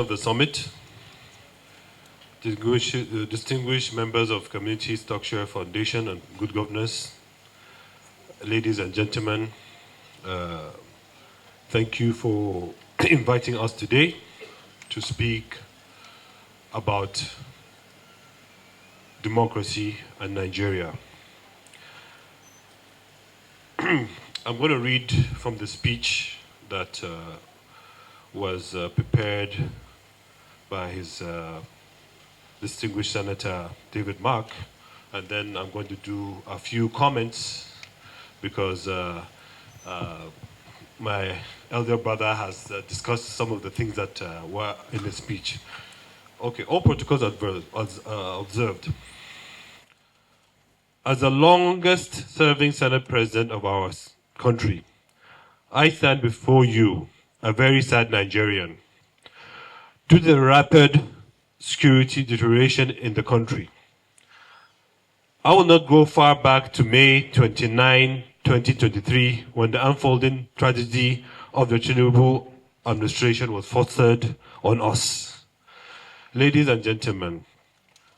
of the summit, distinguished members of Community Stockshare Foundation and Good Governance, ladies and gentlemen, thank you for inviting us today to speak about democracy and Nigeria. I'm going to read from the speech that was prepared by his distinguished Senator David Mark, and then I'm going to do a few comments because my elder brother has discussed some of the things that were in the speech. Okay, all protocols observed. As the longest serving Senate President of our country, I stand before you, a very sad Nigerian, due to the rapid security deterioration in the country. I will not go far back to May 29, 2023, when the unfolding tragedy of the Tinubu administration was fostered on us. Ladies and gentlemen,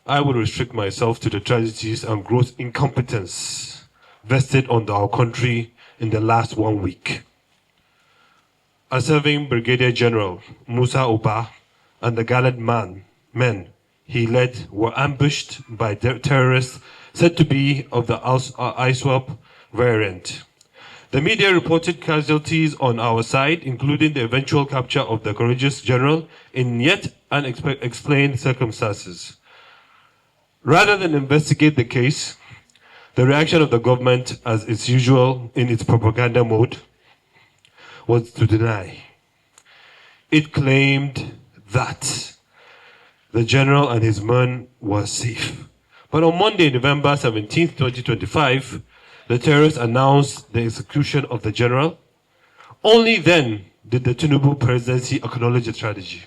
I will restrict myself to the tragedies and gross incompetence vested on our country in the last 1 week. A serving Brigadier General, Musa Oba, and the gallant men he led were ambushed by terrorists said to be of the ISWAP variant. The media reported casualties on our side, including the eventual capture of the courageous general in yet unexplained circumstances. Rather than investigate the case, the reaction of the government, as is usual in its propaganda mode, was to deny. It claimed that the general and his men were safe. But on Monday, November 17, 2025, the terrorists announced the execution of the general. Only then did the Tinubu presidency acknowledge the tragedy.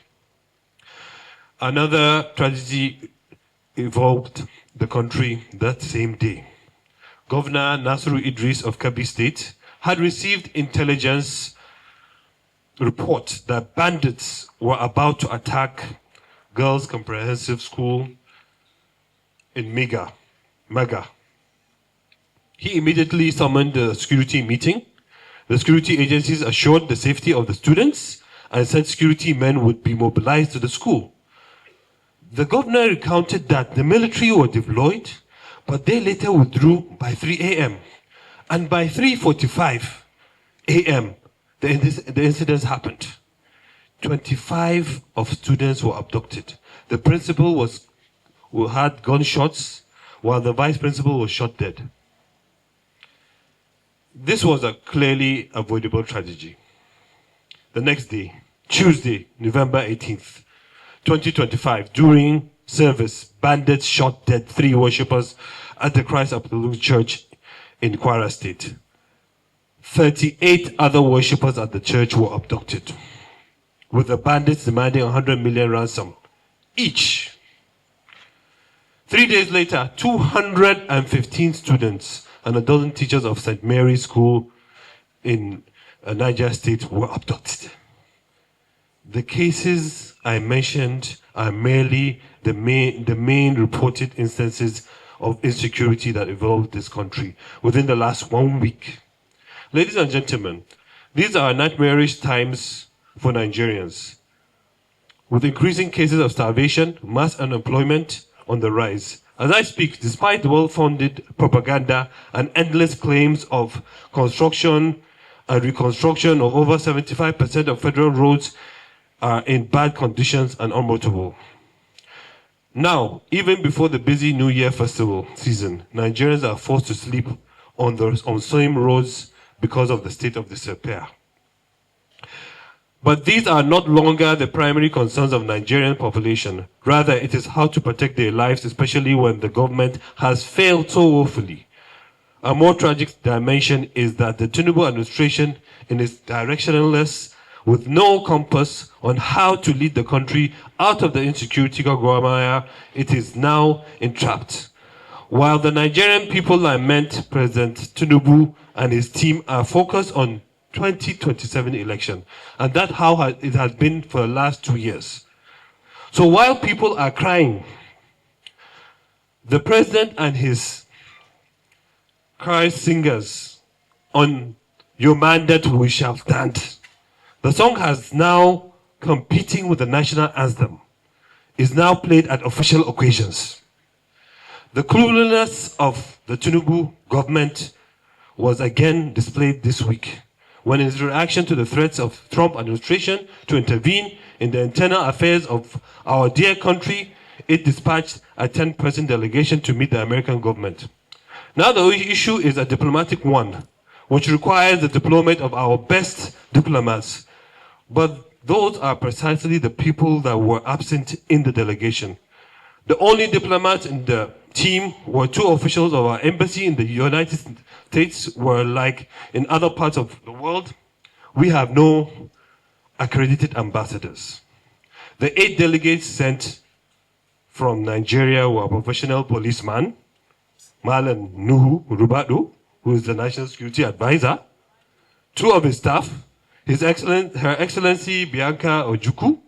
Another tragedy involved the country that same day. Governor Nasiru Idris of Kebbi State had received intelligence report that bandits were about to attack Girls Comprehensive School in Maga. He immediately summoned a security meeting. The security agencies assured the safety of the students and said security men would be mobilized to the school. The governor recounted that the military were deployed, but they later withdrew by 3 a.m. And by 3:45 a.m., the incidents happened. 25 of students were abducted. The principal had gunshots, while the vice principal was shot dead. This was a clearly avoidable tragedy. The next day, Tuesday, November 18th, 2025, during service, bandits shot dead 3 worshippers at the Christ Apostolic Church in Kwara State. 38 other worshippers at the church were abducted, with the bandits demanding 100 million ransom each. 3 days later, 215 students and a dozen teachers of St. Mary's School in Naija State were abducted. The cases I mentioned are merely the main reported instances of insecurity that involved this country within the last 1 week. Ladies and gentlemen, these are nightmarish times for Nigerians. With increasing cases of starvation, mass unemployment on the rise. As I speak, despite the well-funded propaganda and endless claims of construction and reconstruction of over 75% of federal roads are in bad conditions and unmotorable. Now, even before the busy New Year festival season, Nigerians are forced to sleep on same roads because of the state of disrepair. But these are not longer the primary concerns of Nigerian population. Rather, it is how to protect their lives, especially when the government has failed so woefully. A more tragic dimension is that the Tinubu administration, in its directionless, with no compass on how to lead the country out of the insecurity quagmire, it is now entrapped. While the Nigerian people lament President Tinubu and his team are focused on 2027 election, and that's how it has been for the last 2 years. So while people are crying, the president and his choir singers on Your Mandate We Shall Stand. The song has now competing with the national anthem, is now played at official occasions. The cluelessness of the Tinubu government was again displayed this week when in its reaction to the threats of Trump administration to intervene in the internal affairs of our dear country, it dispatched a 10-person delegation to meet the American government. Now the issue is a diplomatic one, which requires the deployment of our best diplomats. But those are precisely the people that were absent in the delegation. The only diplomats in the team were two officials of our embassy in the United States, where, like in other parts of the world, we have no accredited ambassadors. The 8 delegates sent from Nigeria were a professional policeman, Malan Nuhu Rubadu, who is the National Security Advisor, 2 of his staff, Her Excellency Bianca Ojukwu,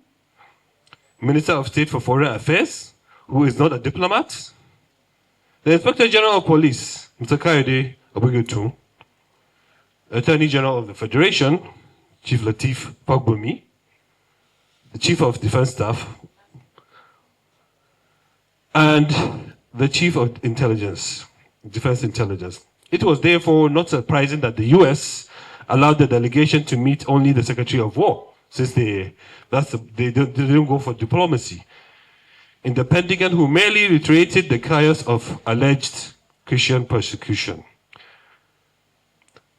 Minister of State for Foreign Affairs, who is not a diplomat, the Inspector General of Police, Mr. Kayode Obugutu, Attorney General of the Federation, Chief Lateef Fagbemi, the Chief of Defense Staff, and the Chief of Intelligence, Defense Intelligence. It was therefore not surprising that the US allowed the delegation to meet only the Secretary of War, since they didn't go for diplomacy. In the Pentagon, who merely reiterated the chaos of alleged Christian persecution.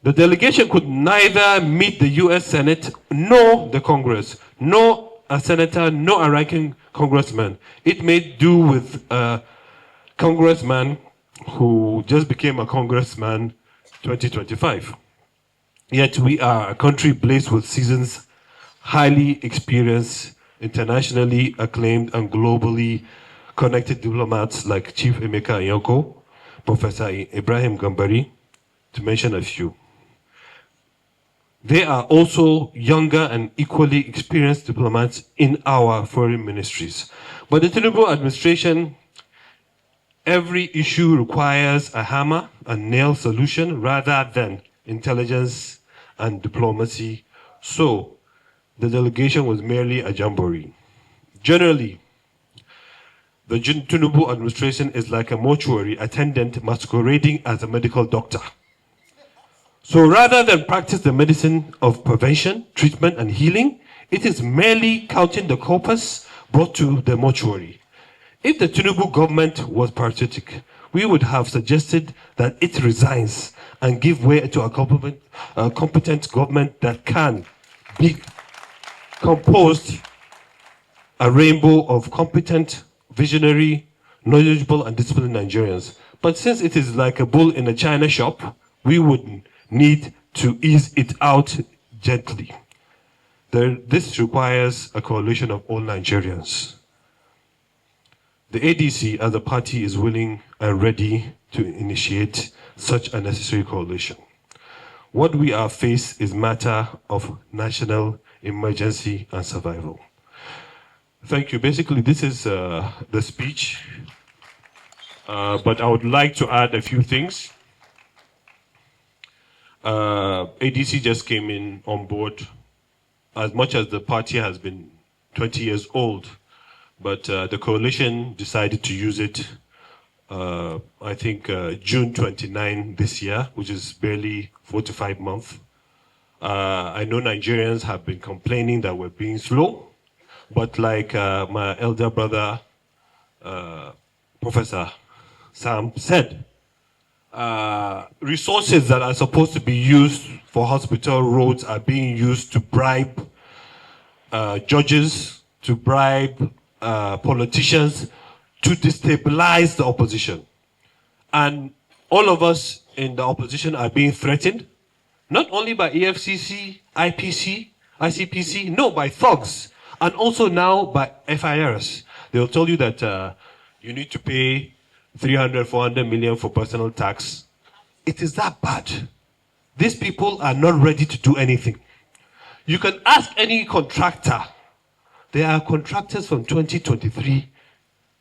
The delegation could neither meet the US Senate nor the Congress, nor a senator, nor a ranking congressman. It made do with a congressman who just became a congressman 2025. Yet we are a country blessed with seasons, highly experienced, internationally acclaimed and globally connected diplomats like Chief Emeka Anyako, Professor Ibrahim Gambari, to mention a few. There are also younger and equally experienced diplomats in our foreign ministries. But the Tinubu administration, every issue requires a hammer and nail solution rather than intelligence and diplomacy. So the delegation was merely a jamboree. Generally, the Tinubu administration is like a mortuary attendant masquerading as a medical doctor. So rather than practice the medicine of prevention, treatment, and healing, it is merely counting the corpus brought to the mortuary. If the Tinubu government was patriotic, we would have suggested that it resigns and give way to a competent government that can be composed a rainbow of competent, visionary, knowledgeable, and disciplined Nigerians. But since it is like a bull in a china shop, we would need to ease it out gently. This requires a coalition of all Nigerians. The ADC as a party is willing and ready to initiate such a necessary coalition. What we are faced is matter of national emergency and survival. Thank you. Basically, this is the speech, but I would like to add a few things. ADC just came in on board, as much as the party has been 20 years old, but the coalition decided to use it, I think, June 29 this year, which is barely 4 to 5 months. I know Nigerians have been complaining that we're being slow, but like my elder brother, Professor Sam said, resources that are supposed to be used for hospital roads are being used to bribe judges, to bribe politicians, to destabilize the opposition. And all of us in the opposition are being threatened, not only by EFCC, IPC, ICPC, no, by thugs, and also now by FIRs. They'll tell you that you need to pay 300, 400 million for personal tax. It is that bad. These people are not ready to do anything. You can ask any contractor There are contractors from 2023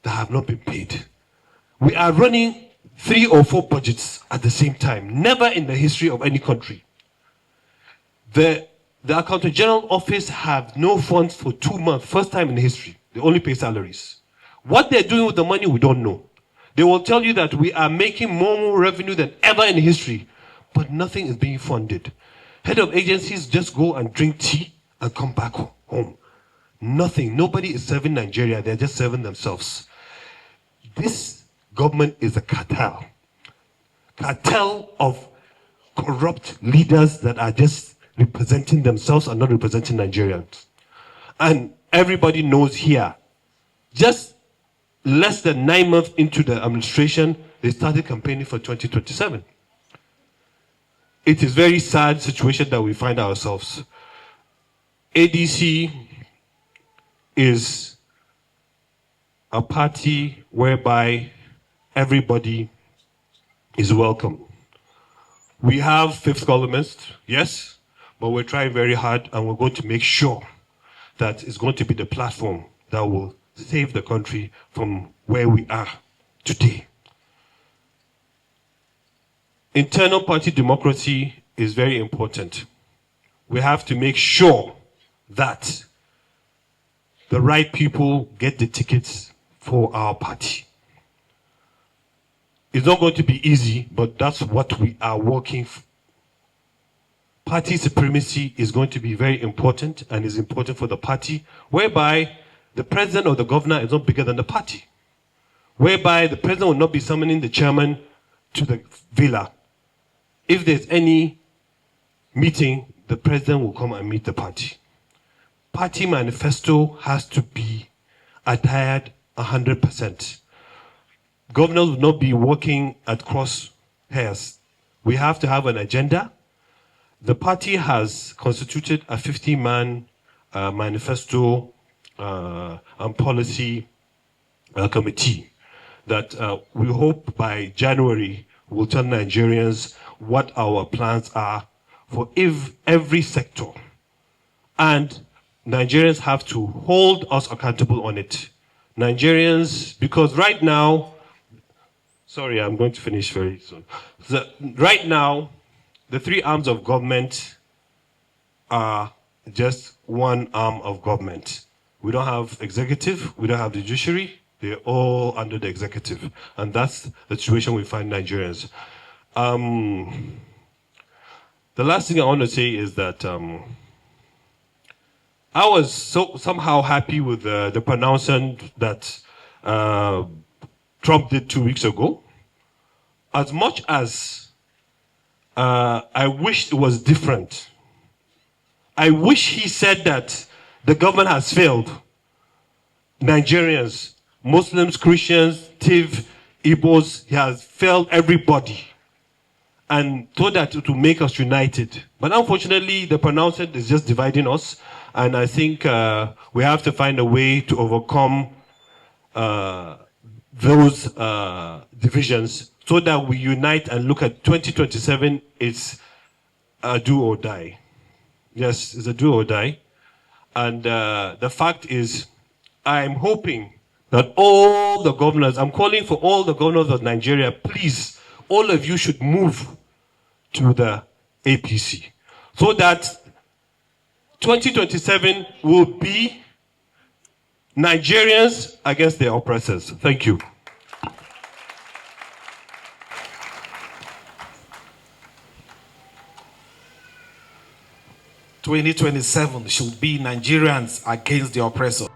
that have not been paid. We are running 3 or 4 budgets at the same time. Never in the history of any country. The Accountant General Office have no funds for 2 months. First time in history. They only pay salaries. What they're doing with the money, we don't know. They will tell you that we are making more revenue than ever in history, but nothing is being funded. Head of agencies just go and drink tea and come back home. Nothing. Nobody is serving Nigeria. They're just serving themselves. This government is a cartel. Cartel of corrupt leaders that are just representing themselves and not representing Nigerians. And everybody knows here, just less than 9 months into the administration, they started campaigning for 2027. It is a very sad situation that we find ourselves. ADC is a party whereby everybody is welcome. We have fifth columnists, yes, but we're trying very hard and we're going to make sure that it's going to be the platform that will save the country from where we are today. Internal party democracy is very important. We have to make sure that the right people get the tickets for our party. It's not going to be easy, but that's what we are working for. Party supremacy is going to be very important and is important for the party, whereby the president or the governor is not bigger than the party, whereby the president will not be summoning the chairman to the villa. If there's any meeting, the president will come and meet the party. Party manifesto has to be adhered 100%. Governors will not be working at crosshairs. We have to have an agenda. The party has constituted a 50-man manifesto and policy committee that we hope by January will tell Nigerians what our plans are for every sector. And Nigerians have to hold us accountable on it. Nigerians, because right now, sorry, I'm going to finish very soon. Right now, the 3 arms of government are just one arm of government. We don't have executive, we don't have the judiciary, they're all under the executive. And that's the situation we find Nigerians. The last thing I want to say is that I was somehow happy with the pronouncement that Trump did 2 weeks ago. As much as I wish it was different. I wish he said that the government has failed Nigerians, Muslims, Christians, Tiv, Igbos. He has failed everybody and told that it will make us united. But unfortunately, the pronouncement is just dividing us. And I think we have to find a way to overcome those divisions so that we unite and look at 2027. It's a do or die. Yes, it's a do or die. And the fact is, I'm hoping that all the governors, I'm calling for all the governors of Nigeria, please, all of you should move to the APC so that 2027 will be Nigerians against their oppressors. Thank you. "2027 should be Nigerians against the oppressor."